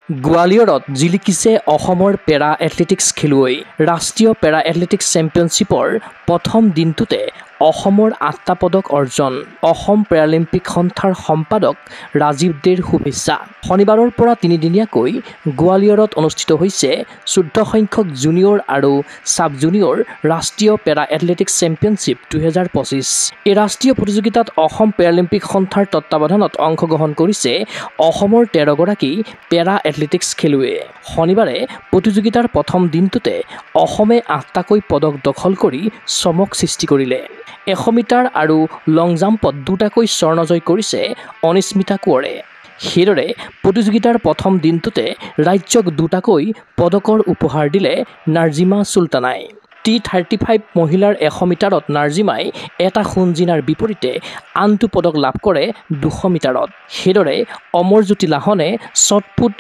গোৱালিয়ৰত জিলিকিছে অসমৰ পেৰা এথলেটিক্স খেলুৱৈ ৰাষ্ট্ৰীয় পেৰা এথলেটিক্স চেম্পিয়নশ্বিপৰ প্ৰথম দিনটোতে অসমৰ 8টা পদক অৰ্জন অসম পেৰালিম্পিক সন্থাৰ সম্পাদক ৰাজীৱ দেৰ শুভেচ্ছা শনিবাৰৰ পৰা তিনিদিনীয়াকৈ গোৱালিয়ৰত অনুষ্ঠিত হৈছে 14 সংখ্যক জুনিয়ৰ আৰু সাব জুনিয়ৰ ৰাষ্ট্ৰীয় পেৰা এথলেটিক্স চেম্পিয়নশ্বিপ 2025 এই ৰাষ্ট্ৰীয় প্ৰতিযোগিতাত অসম পেৰালিম্পিক সন্থাৰ তত্ত্বাৱধানত অংশগ্ৰহণ কৰিছে অসমৰ 13 গৰাকী পেৰা এথলেটিক্স খেলুৱৈয়ে শনিবাৰে প্ৰতিযোগিতাৰ প্ৰথম দিনটোতে অসমে 8টাকৈ পদক দখল কৰি চমক সৃষ্টি কৰিলে 100 মিটাৰ আৰু লং জাম্পত 2টাকৈ স্বৰ্ণ জয় কৰিছে অনিস্মিতা কোঁৱৰে সেইদৰে প্ৰতিযোগিতাৰ প্ৰথম দিনটোতে ৰাজ্যক 2টাকৈ পদকৰ উপহাৰ দিলে নাৰ্জিমা সুলতানাই T35 মহিলাৰ 100 মিটাৰত নাৰ্জিমাই এটা সোণ জিনাৰ বিপৰীতে আনটো পদক লাভ কৰে 200 মিটাৰত সেইদৰে অমৰজ্যোতি লাহনে শ্বটপুট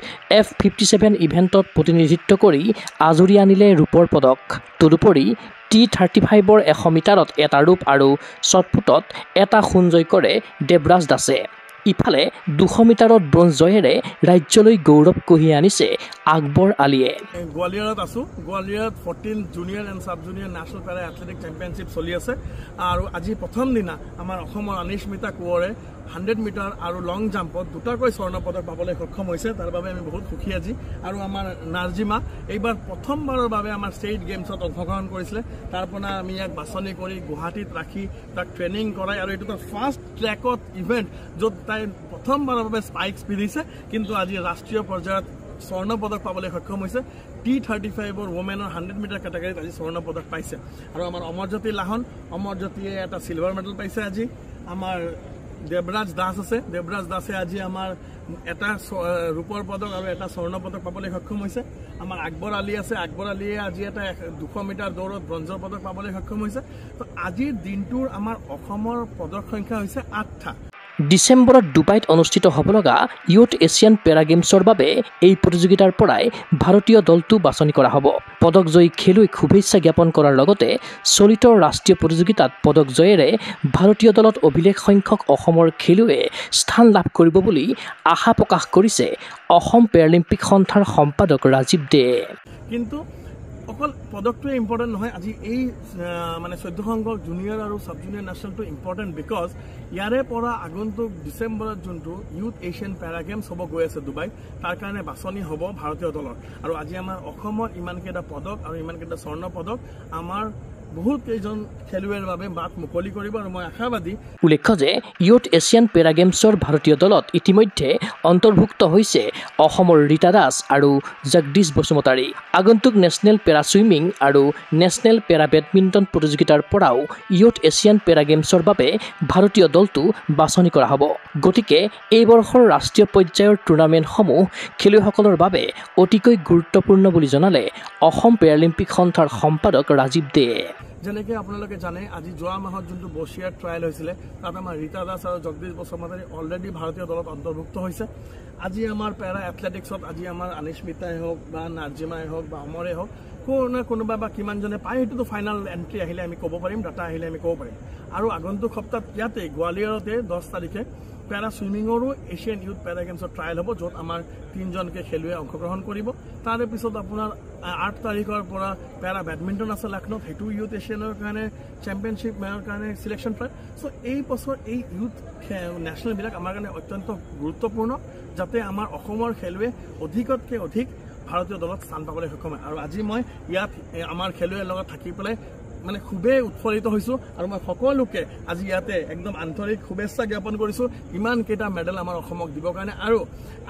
F57 ইভেণ্টত প্ৰতিনিধিত্ব কৰি আজৰি আনিলে ৰূপৰ পদক তদুপৰি T35ৰ 100 মিটাৰত এটা ৰূপ আৰু শ্বটপুটত এটা সোণ জয় কৰে দেৱৰাজ দাসে ইফালে 200 মিটাৰত ব্ৰঞ্জ জয়েৰে ৰাজ্যলৈ গৌৰৱ কঢ়িয়াই আনিছে আকবৰ আলীয়ে গোৱালিয়ৰত আছো গোৱালিয়ৰত 14 junior and sub junior national para athletic championship চলি আছে আৰু আজি প্ৰথম দিনা আমাৰ অসমৰ অনিস্মিতা কোঁৱৰে 100 মিটাৰ আৰু লং জাম্পত 2টাকৈ স্বৰ্ণ পদক পাবলৈ সক্ষম হৈছে তাৰ বাবে আমি বহুত সুখী আজি আৰু আমাৰ নাৰ্জিমা এইবাৰ প্ৰথমবাৰৰ বাবে আমাৰ ষ্টেট গেমছত অংশগ্ৰহণ কৰিছিলে তাৰ পৰা আমি ইয়াক বাছনি কৰি গুৱাহাটীত ৰাখি তাক ট্ৰেইনিং কৰাই আৰু এইটো তাৰ ফাৰ্ষ্ট ট্ৰেকত ইভেণ্ট য'ত তাই প্ৰথমবাৰৰ বাবে স্পাইকছ পিন্ধিছে কিন্তু আজি ৰাষ্ট্ৰীয় পৰ্যায়ত স্বৰ্ণ পদক পাবলৈ সক্ষম হৈছে T35ৰ ওমেনৰ 100 মিটাৰ কেটেগৰীত আজি স্বৰ্ণ পদক পাইছে আৰু আমাৰ অমৰজ্যোতি লাহন অমৰজ্যোতিয়ে এটা সিলভাৰ মেডেল পাইছে আজি আমাৰ দেৱৰাজ দাস আছে দেৱৰাজ দাসে আজি আমাৰ এটা ৰূপৰ পদক আৰু এটা স্বৰ্ণ পদক পাবলৈ সক্ষম হৈছে আমাৰ আকবৰ আলী আছে আকবৰ আলীয়ে আজি এটা 200 মিটাৰ দৌৰত ব্ৰঞ্জৰ পদক পাবলৈ সক্ষম হৈছে তো আজিৰ দিনটোৰ আমাৰ অসমৰ পদক সংখ্যা হৈছে 8টা ডিসেম্বৰত ডুবাইত অনুষ্ঠিত হ'ব লগা ইউথ এছিয়ান পেৰা গেমছৰ বাবে এই প্ৰতিযোগিতাৰ পৰাই ভাৰতীয় দলটো বাছনি কৰা হ'ব পদক জয়ী খেলুৱৈক শুভেচ্ছা জ্ঞাপন কৰাৰ লগতে চলিত ৰাষ্ট্ৰীয় প্ৰতিযোগিতাত পদক জয়েৰে ভাৰতীয় দলত অভিলেখ সংখ্যক অসমৰ খেলুৱৈয়ে স্থান লাভ কৰিব বুলি আশা প্ৰকাশ কৰিছে অসম পেৰালিম্পিক সন্থাৰ সম্পাদক ৰাজীৱ দে কিন্তু অকল পদকটোৱে ইম্পৰ্টেণ্ট নহয় আজি এই মানে 14 সংখ্যক জুনিয়ৰ আৰু সাব জুনিয়ৰ নেশ্যনেলটো ইম্পৰ্টেণ্ট বিকজ ইয়াৰে পৰা আগন্তুক ডিচেম্বৰত যোনটো ইউথ এছিয়ান পেৰা গেমছ হ'ব গৈ আছে ডুবাই তাৰ কাৰণে বাছনি হ'ব ভাৰতীয় দলৰ আৰু আজি আমাৰ অসমৰ ইমানকেইটা পদক আৰু ইমানকেইটা স্বৰ্ণ পদক আমাৰ বহুত কেইজন খেলুৱৈৰ বাবে বাট মুকলি কৰিব আৰু মই আশাবাদী উল্লেখ্য যে ইউথ এছিয়ান পেৰা গেমছৰ ভাৰতীয় দলত ইতিমধ্যে অন্তৰ্ভুক্ত হৈছে অসমৰ ৰীতা দাস আৰু জগদীশ বসুমতাৰী আগন্তুক নেশ্যনেল পেৰা ছুইমিং আৰু নেশ্যনেল পেৰা বেডমিণ্টন প্ৰতিযোগিতাৰ পৰাও ইউথ এছিয়ান পেৰা গেমছৰ বাবে ভাৰতীয় দলটো বাছনি কৰা হ'ব গতিকে এই বৰ্ষৰ ৰাষ্ট্ৰীয় পৰ্যায়ৰ টুৰ্ণামেণ্টসমূহ খেলুৱৈসকলৰ বাবে অতিকৈ গুৰুত্বপূৰ্ণ বুলি জনালে অসম পেৰালিম্পিক সন্থাৰ সম্পাদক ৰাজীৱ দে যেনেকৈ আপোনালোকে জানে আজি যোৱা মাহত যোনটো বছিয়াৰ ট্ৰায়েল হৈছিলে তাত আমাৰ ৰীতা দাস আৰু জগদীশ বসুমতাৰী অলৰেডি ভাৰতীয় দলত অন্তৰ্ভুক্ত হৈছে আজি আমাৰ পেৰা এথলেটিক্সত আজি আমাৰ অনিস্মিতাই হওক বা নাৰ্জিমাই হওক বা অমৰে হওক কোনোবা বা কিমানজনে পায় সেইটোতো ফাইনেল এণ্ট্ৰি আহিলে আমি ক'ব পাৰিম ডাটা আহিলে আমি ক'ব পাৰিম আৰু আগন্তুক সপ্তাহত ইয়াতে গোৱালিয়ৰতে 10 তাৰিখে পেৰা ছুইমিঙৰো এছিয়ান ইউথ পেৰা গেমছৰ ট্ৰায়েল হ'ব য'ত আমাৰ 3জনকে খেলুৱৈ অংশগ্ৰহণ কৰিব তাৰে পিছত আপোনাৰ 8 তাৰিখৰ পৰা পেৰা বেডমিণ্টন আছে লক্ষ্ণৌত সেইটো ইউথ এছিয়ানৰ কাৰণে চেম্পিয়নশ্বিপ মেয়ৰ কাৰণে চিলেকশ্যন ট্ৰায়েল চ' এই বছৰ এই ইউথ নেশ্যনেলবিলাক আমাৰ কাৰণে অত্যন্ত গুৰুত্বপূৰ্ণ যাতে আমাৰ অসমৰ খেলুৱৈ অধিকতকৈ অধিক ভাৰতীয় দলত স্থান পাবলৈ সক্ষম হয় আৰু আজি মই ইয়াত আমাৰ খেলুৱৈৰ লগত থাকি পেলাই মানে খুবেই উৎফুল্লিত হৈছোঁ আৰু মই সকলোকে আজি ইয়াতে একদম আন্তৰিক শুভেচ্ছা জ্ঞাপন কৰিছোঁ ইমান কেইটা মেডেল আমাৰ অসমক দিবৰ কাৰণে আৰু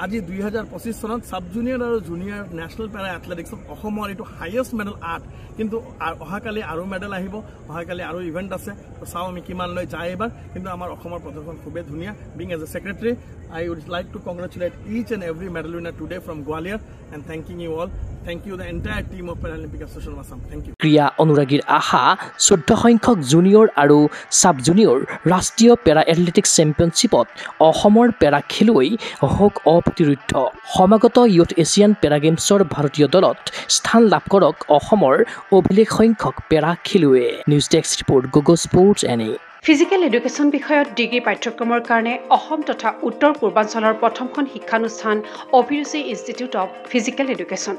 আজি 2025 চনত সাব জুনিয়ৰ আৰু জুনিয়ৰ নেশ্যনেল পেৰা এথলেটিক্সত অসমৰ এইটো হাইয়েষ্ট মেডেল 8 কিন্তু অহাকালি আৰু মেডেল আহিব অহাকালি আৰু ইভেণ্ট আছে চাওঁ আমি কিমান লৈ যায় এবাৰ কিন্তু আমাৰ অসমৰ প্ৰদৰ্শন খুবেই ধুনীয়া being as a secretary I would like to congratulate each and every medal winner today from Gwalior and thanking you all. Thank you the entire team of Paralympic Association of Assam. Thank you. ক্ৰীড়া অনুৰাগীৰ আশা 14 সংখ্যক junior আৰু sub junior ৰাষ্ট্ৰীয় পেৰা athletics চেম্পিয়নশ্বিপত অসমৰ পেৰা খেলুৱৈ হওক অপ্ৰতিৰোধ্য সমাগত ইউথ এছিয়ান পেৰা গেমছৰ ভাৰতীয় দলত স্থান লাভ কৰক অসমৰ অভিলেখ সংখ্যক পেৰা খেলুৱৈ নিউজ ডেস্ক ৰিপৰ্ট গোগো স্পৰ্টছ এনে ফিজিকেল এডুকেশ্যন বিষয়ত ডিগ্ৰী পাঠ্যক্ৰমৰ কাৰণে অসম তথা উত্তৰ পূৰ্বাঞ্চলৰ প্ৰথমখন শিক্ষানুষ্ঠান অভিৰুচি ইনষ্টিটিউট অৱ ফিজিকেল এডুকেশ্যন।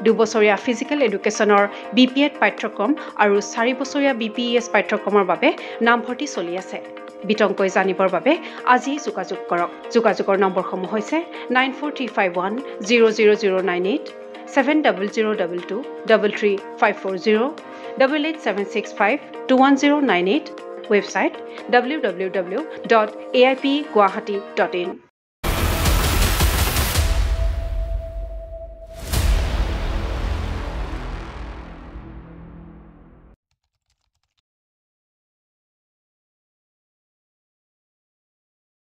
2 বছৰীয়া ফিজিকেল এডুকেশ্যনৰ BPEd পাঠ্যক্ৰম আৰু 4 বছৰীয়া BPES পাঠ্যক্ৰমৰ বাবে নামভৰ্তি চলি আছে। বিতংকৈ জানিবৰ বাবে আজি যোগাযোগ কৰক। যোগাযোগৰ নম্বৰসমূহ হৈছে 9435100098, 7002233540, 8876521098, website www.aipguwahati.in